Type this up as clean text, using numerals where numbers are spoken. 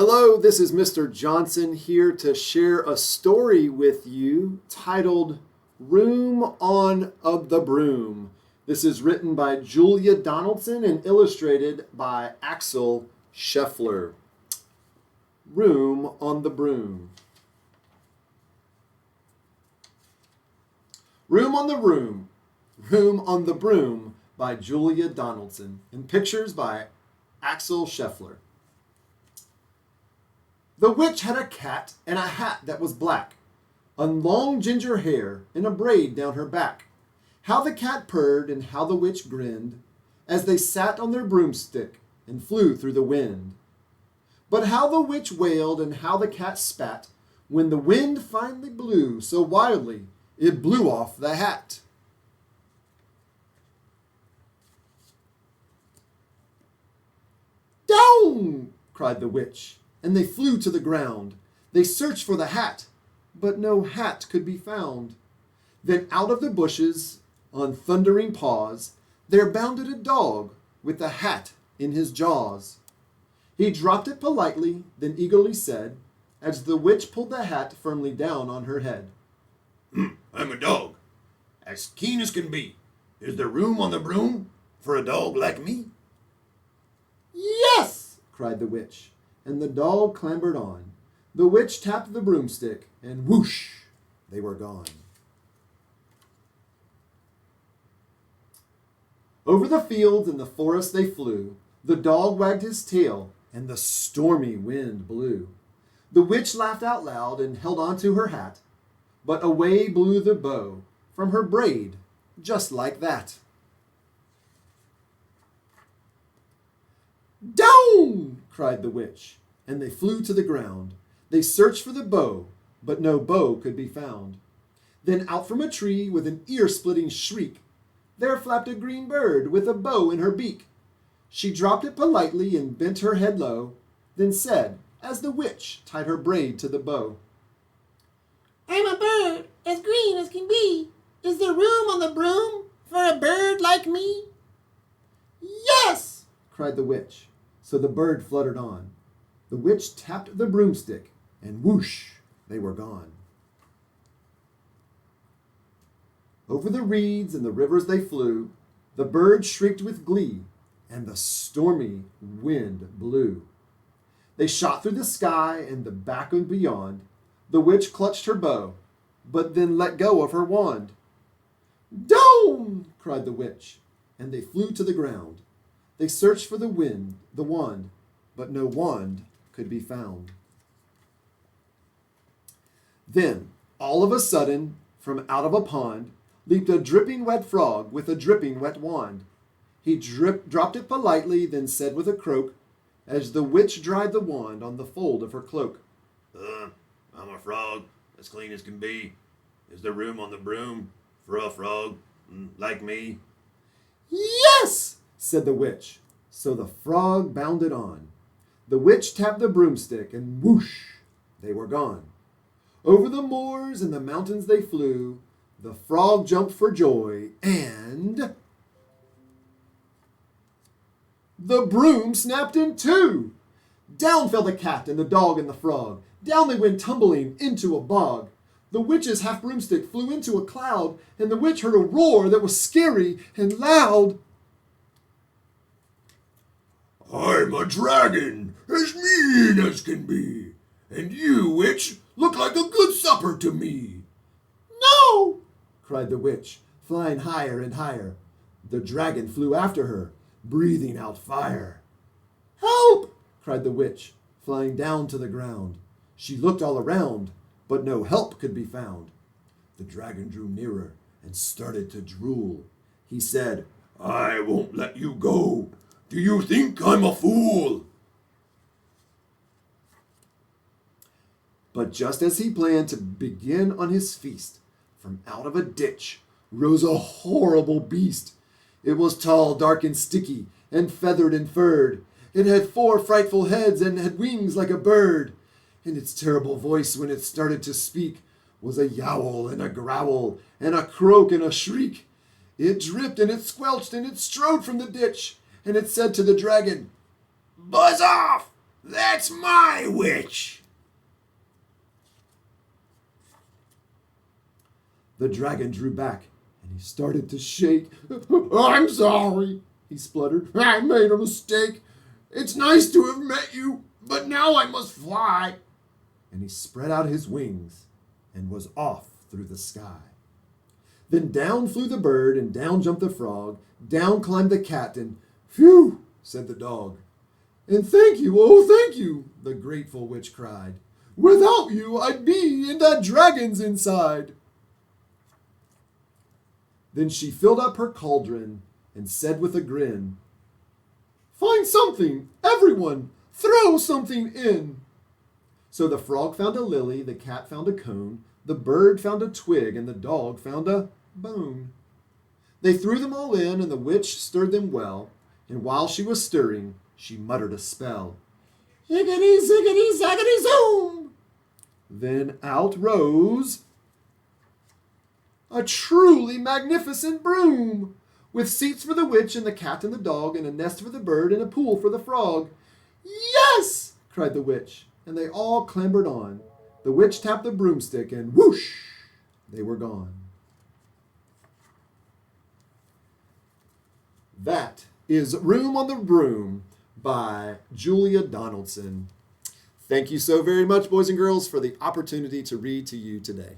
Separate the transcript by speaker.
Speaker 1: Hello, this is Mr. Johnson here to share a story with you titled Room on the Broom. This is written by Julia Donaldson and illustrated by Axel Scheffler. Room on the Broom. Room on the Room. Room on the Broom by Julia Donaldson and pictures by Axel Scheffler. The witch had a cat and a hat that was black, and long ginger hair and a braid down her back. How the cat purred and how the witch grinned, as they sat on their broomstick and flew through the wind. But how the witch wailed and how the cat spat, when the wind finally blew so wildly it blew off the hat. "Down!" cried the witch, and they flew to the ground. They searched for the hat, but no hat could be found. Then out of the bushes, on thundering paws, there bounded a dog with the hat in his jaws. He dropped it politely, then eagerly said, as the witch pulled the hat firmly down on her head,
Speaker 2: I'm a dog, as keen as can be. Is there room on the broom for a dog like me?"
Speaker 1: "Yes!" cried the witch, and the dog clambered on. The witch tapped the broomstick, and whoosh, they were gone. Over the fields and the forest they flew. The dog wagged his tail, and the stormy wind blew. The witch laughed out loud and held on to her hat, but away blew the bow from her braid, just like that. "Down!" cried the witch, and they flew to the ground. They searched for the bow, but no bow could be found. Then out from a tree with an ear-splitting shriek, there flapped a green bird with a bow in her beak. She dropped it politely and bent her head low, then said, as the witch tied her braid to the bow,
Speaker 3: "I'm a bird as green as can be. Is there room on the broom for a bird like me?"
Speaker 1: "Yes!" cried the witch. So the bird fluttered on. The witch tapped the broomstick, and whoosh, they were gone. Over the reeds and the rivers they flew. The bird shrieked with glee, and the stormy wind blew. They shot through the sky and the back and beyond. The witch clutched her bow, but then let go of her wand. "Down!" cried the witch, and they flew to the ground. They searched for the wand, but no wand could be found. Then, all of a sudden, from out of a pond, leaped a dripping wet frog with a dripping wet wand. He dropped it politely, then said with a croak, as the witch dried the wand on the fold of her cloak,
Speaker 2: I'm a frog, as clean as can be. Is there room on the broom for a frog like me?"
Speaker 1: "Yes!" said the witch. So the frog bounded on. The witch tapped the broomstick, and whoosh, they were gone. Over the moors and the mountains they flew. The frog jumped for joy, and the broom snapped in two. Down fell the cat and the dog and the frog. Down they went tumbling into a bog. The witch's half broomstick flew into a cloud, and the witch heard a roar that was scary and loud.
Speaker 2: I'm a dragon, as mean as can be. And you, witch, look like a good supper to me.
Speaker 1: "No!" cried the witch, flying higher and higher. The dragon flew after her, breathing out fire. "Help!" cried the witch, flying down to the ground. She looked all around, but no help could be found. The dragon drew nearer and started to drool. He said,
Speaker 2: I won't let you go. Do you think I'm a fool?
Speaker 1: But just as he planned to begin on his feast, from out of a ditch rose a horrible beast. It was tall, dark, and sticky, and feathered and furred. It had 4 frightful heads and had wings like a bird. And its terrible voice, when it started to speak, was a yowl and a growl and a croak and a shriek. It dripped and it squelched and it strode from the ditch, and it said to the dragon,
Speaker 2: Buzz off! That's my witch.
Speaker 1: The dragon drew back, and he started to shake. I'm sorry, he spluttered. I made a mistake. It's nice to have met you, but now I must fly. And he spread out his wings and was off through the sky. Then down flew the bird, and down jumped the frog. Down climbed the cat, and phew, said the dog. And thank you, oh thank you, the grateful witch cried. Without you I'd be in that dragon's inside. Then she filled up her cauldron and said with a grin, Find something, everyone, throw something in. So the frog found a lily, the cat found a cone, the bird found a twig, and the dog found a bone. They threw them all in, and the witch stirred them well, and while she was stirring, she muttered a spell. Higgity, ziggity, zaggity, zoom! Then out rose a truly magnificent broom, with seats for the witch and the cat and the dog, and a nest for the bird and a pool for the frog. Yes! Cried the witch, and they all clambered on. The witch tapped the broomstick, and whoosh! They were gone. That is Room on the Broom by Julia Donaldson. Thank you so very much, boys and girls, for the opportunity to read to you today.